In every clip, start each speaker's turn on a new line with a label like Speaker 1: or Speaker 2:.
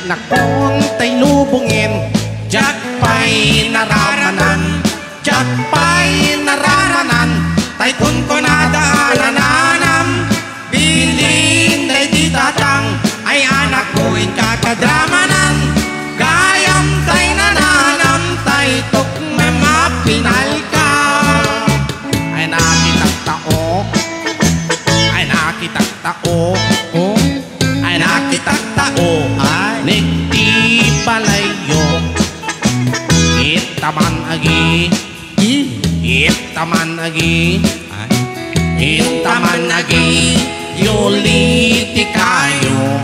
Speaker 1: Nakon tay lubungin, jak pa'y nararanan, jak pa'y nararanan, tay kun ko nadaalananam, bilin day di tatang, ay anak ko'y kakadramanan, gayam tay nananam, tay tok mamapinal ka, ay nakitak tao, ay nakitak tao, ay nakitak tao, Nikti palayo Itaman agi Itaman agi Itaman agi Yuliti kayo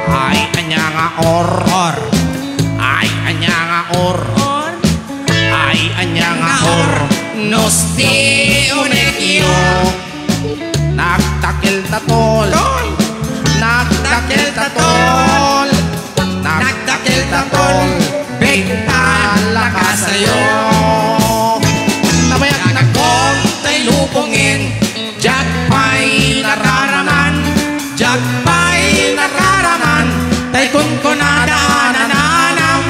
Speaker 1: Ay anya nga or Ay anya nga or Ay anya nga or Nosti unekyo Nagtakil tatol Nagtakil tatol Nagtakil tatol Bigtala ka sa'yo Nabayak na kontay lupungin Jak pa'y nararaman Jak pa'y nararaman Tay kun ko nadaanan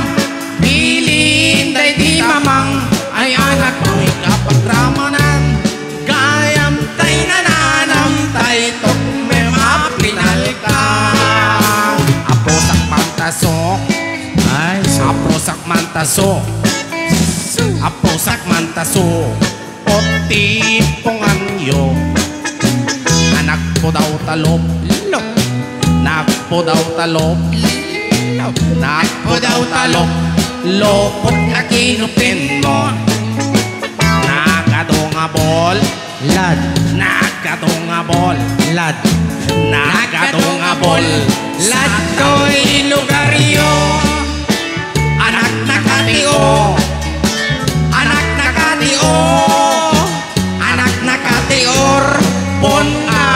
Speaker 1: Bilin day di mamang Ay anak ko'y kapagramanan Gayam tay nananam Tay tok memapinal ka Aposak mantasok Aposak mantasok Aposak mantasok Oti ponganyo Anak po daw talop Anak po daw talop Anak po daw talop Lokot na kinupin mo Nagadongabol Lad Nagadongabol Lad Nagadongabol Lad ko'y lugaryo Anak na katio Anak na katio Anak na katior Pon a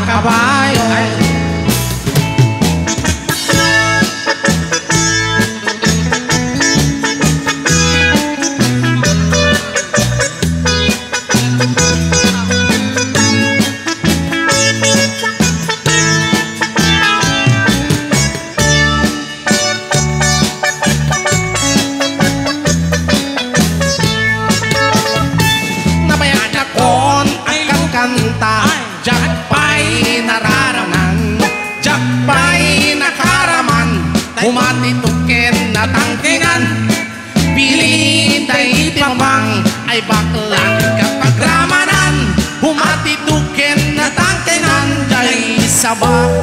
Speaker 1: kabayo Humatitukin na tangkingan Bilin day pamang Ay baklang kapagramanan Humatitukin na tangkingan Day sabak